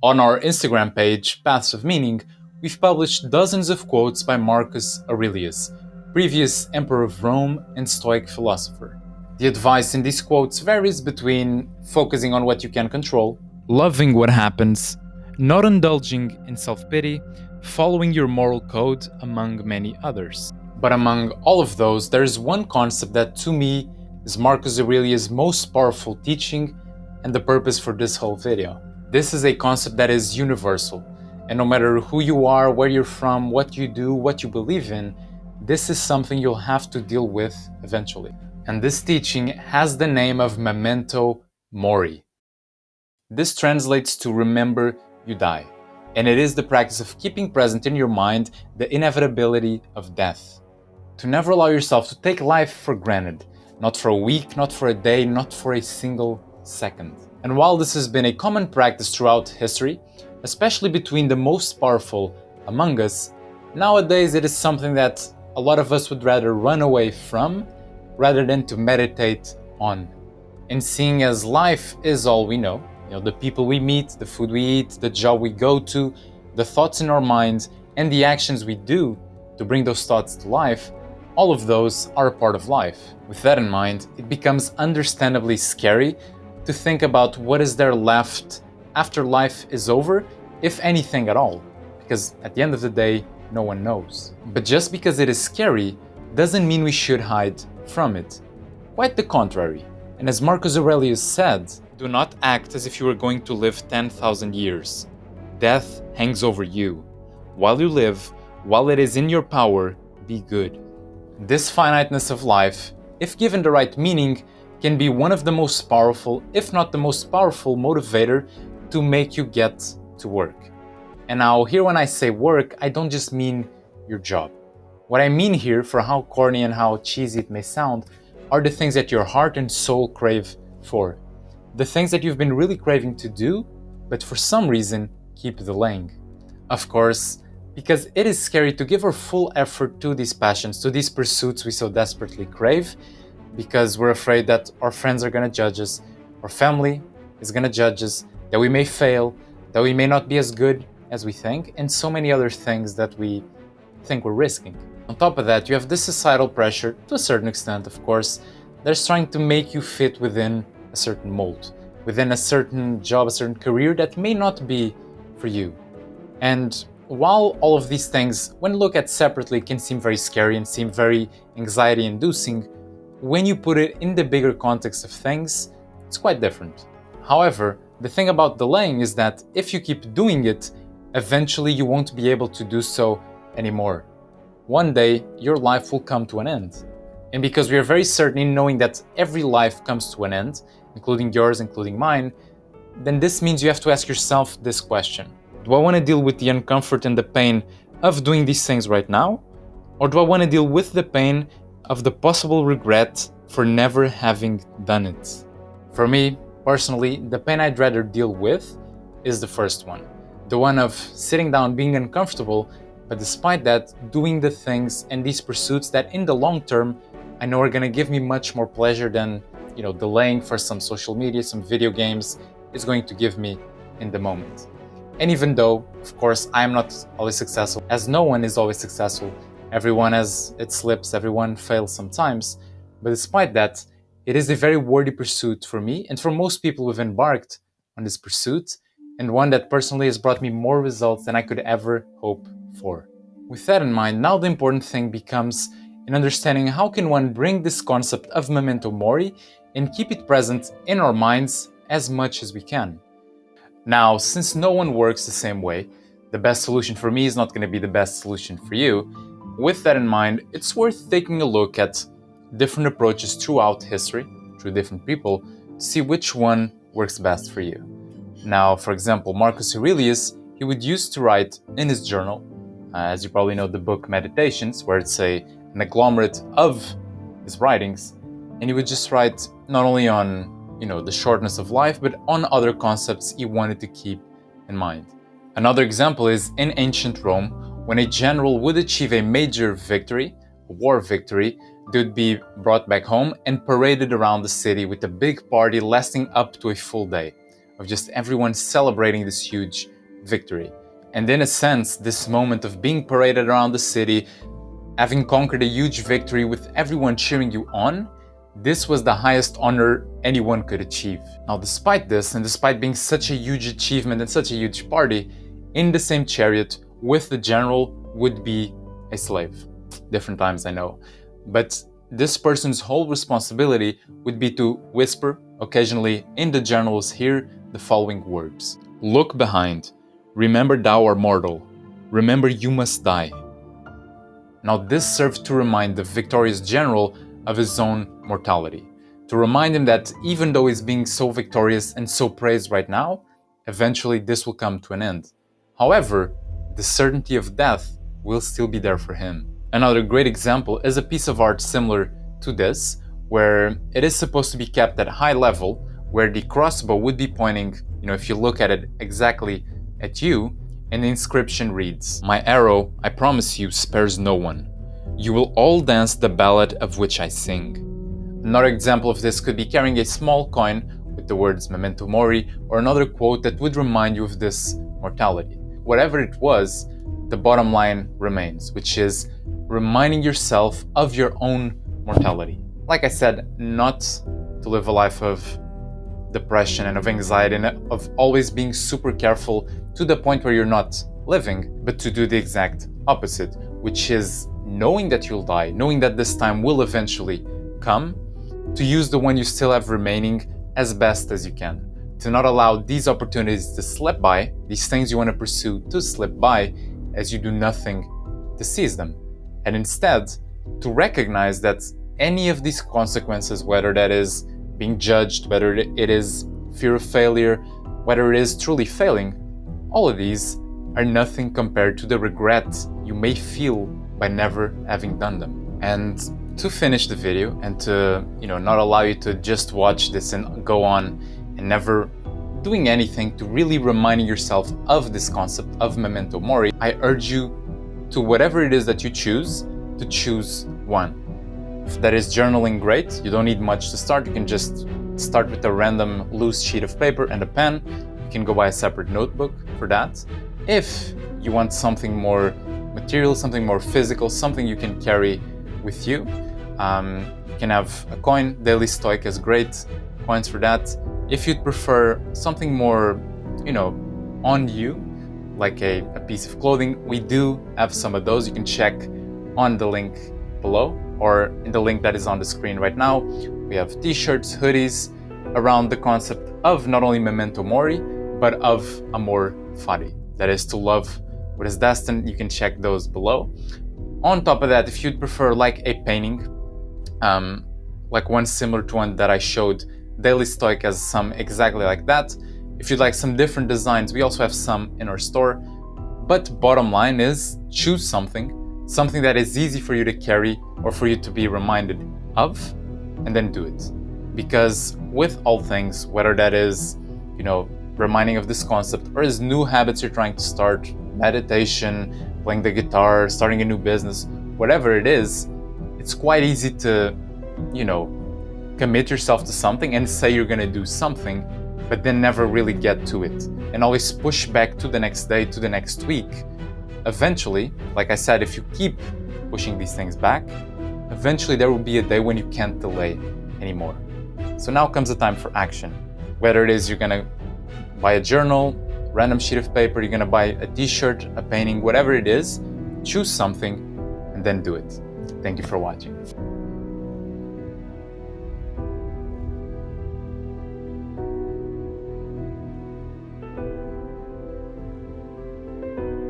On our Instagram page, Paths of Meaning, we've published dozens of quotes by Marcus Aurelius, previous emperor of Rome and Stoic philosopher. The advice in these quotes varies between focusing on what you can control, loving what happens, not indulging in self-pity, following your moral code, among many others. But among all of those, there is one concept that to me is Marcus Aurelius' most powerful teaching and the purpose for this whole video. This is a concept that is universal, and no matter who you are, where you're from, what you do, what you believe in, this is something you'll have to deal with eventually. And this teaching has the name of Memento Mori. This translates to remember you die, and it is the practice of keeping present in your mind the inevitability of death. To never allow yourself to take life for granted, not for a week, not for a day, not for a single second. And while this has been a common practice throughout history, especially between the most powerful among us, nowadays it is something that a lot of us would rather run away from rather than to meditate on. And seeing as life is all we know, the people we meet, the food we eat, the job we go to, the thoughts in our minds, and the actions we do to bring those thoughts to life, all of those are a part of life. With that in mind, it becomes understandably scary to think about what is there left after life is over, if anything at all, because at the end of the day, no one knows. But just because it is scary doesn't mean we should hide from it. Quite the contrary. And as Marcus Aurelius said, do not act as if you were going to live 10,000 years. Death hangs over you. While you live, while it is in your power, be good. This finiteness of life, if given the right meaning, can be one of the most powerful, if not the most powerful motivator to make you get to work. And now here when I say work, I don't just mean your job. What I mean here, for how corny and how cheesy it may sound, are the things that your heart and soul crave for. The things that you've been really craving to do, but for some reason keep delaying. Of course, because it is scary to give our full effort to these passions, to these pursuits we so desperately crave, because we're afraid that our friends are going to judge us, our family is going to judge us, that we may fail, that we may not be as good as we think, and so many other things that we think we're risking. On top of that, you have this societal pressure, to a certain extent of course, that's trying to make you fit within a certain mold, within a certain job, a certain career that may not be for you. And while all of these things, when looked at separately, can seem very scary and seem very anxiety-inducing, when you put it in the bigger context of things, it's quite different. However, the thing about delaying is that if you keep doing it, eventually you won't be able to do so anymore. One day, your life will come to an end. And because we are very certain in knowing that every life comes to an end, including yours, including mine, then this means you have to ask yourself this question. Do I want to deal with the uncomfort and the pain of doing these things right now? Or do I want to deal with the pain of the possible regret for never having done it? For me, personally, the pain I'd rather deal with is the first one. The one of sitting down, being uncomfortable, but despite that, doing the things and these pursuits that in the long term, I know are going to give me much more pleasure than, delaying for some social media, some video games is going to give me in the moment. And even though, of course, I'm not always successful, as no one is always successful, everyone has its slips, everyone fails sometimes, but despite that, it is a very worthy pursuit for me and for most people who've embarked on this pursuit, and one that personally has brought me more results than I could ever hope for. With that in mind, now the important thing becomes in understanding how can one bring this concept of Memento Mori and keep it present in our minds as much as we can. Now, since no one works the same way, the best solution for me is not going to be the best solution for you. With that in mind, it's worth taking a look at different approaches throughout history, through different people, to see which one works best for you. Now, for example, Marcus Aurelius, he would used to write in his journal, as you probably know, the book Meditations, where it's an agglomerate of his writings, and he would just write not only on the shortness of life, but on other concepts he wanted to keep in mind. Another example is in ancient Rome, when a general would achieve a major victory, a war victory, they would be brought back home and paraded around the city with a big party lasting up to a full day. of just everyone celebrating this huge victory. And in a sense, this moment of being paraded around the city, having conquered a huge victory with everyone cheering you on, this was the highest honor anyone could achieve. Now, despite this, and despite being such a huge achievement and such a huge party, in the same chariot with the general would be a slave. Different times, I know. But this person's whole responsibility would be to whisper, occasionally in the general's ear, the following words. Look behind. Remember thou art mortal. Remember you must die. Now this served to remind the victorious general of his own mortality. To remind him that even though he's being so victorious and so praised right now, eventually this will come to an end. However, the certainty of death will still be there for him. Another great example is a piece of art similar to this, where it is supposed to be kept at high level, where the crossbow would be pointing, if you look at it exactly at you, and the inscription reads, "My arrow, I promise you, spares no one. You will all dance the ballad of which I sing." Another example of this could be carrying a small coin with the words Memento Mori, or another quote that would remind you of this mortality. Whatever it was, the bottom line remains, which is reminding yourself of your own mortality. Like I said, not to live a life of depression and of anxiety and of always being super careful to the point where you're not living, but to do the exact opposite, which is knowing that you'll die, knowing that this time will eventually come, to use the one you still have remaining as best as you can. To not allow these opportunities to slip by, these things you want to pursue to slip by, as you do nothing to seize them. And instead, to recognize that any of these consequences, whether that is being judged, whether it is fear of failure, whether it is truly failing, all of these are nothing compared to the regret you may feel by never having done them. And to finish the video and to, not allow you to just watch this and go on and never doing anything to really reminding yourself of this concept of Memento Mori, I urge you to whatever it is that you choose, to choose one. If that is journaling, great. You don't need much to start. You can just start with a random loose sheet of paper and a pen. You can go buy a separate notebook for that. If you want something more material, something more physical, something you can carry with you, you can have a coin. Daily Stoic has great coins for that. If you'd prefer something more, on you, like a piece of clothing, we do have some of those. You can check on the link below or in the link that is on the screen right now. We have t-shirts, hoodies around the concept of not only Memento Mori, but of amor fati, that is to love what is destined. You can check those below. On top of that, if you'd prefer like a painting, like one similar to one that I showed, Daily Stoic has some exactly like that. If you'd like some different designs, we also have some in our store. But bottom line is, choose something that is easy for you to carry or for you to be reminded of, and then do it. Because with all things, whether that is, reminding of this concept or as new habits you're trying to start, meditation, playing the guitar, starting a new business, whatever it is, it's quite easy to, commit yourself to something and say you're going to do something, but then never really get to it and always push back to the next day, to the next week. Eventually, like I said, if you keep pushing these things back, eventually there will be a day when you can't delay anymore. So now comes the time for action. Whether it is you're gonna buy a journal, random sheet of paper, you're gonna buy a t-shirt, a painting, whatever it is, choose something and then do it. Thank you for watching.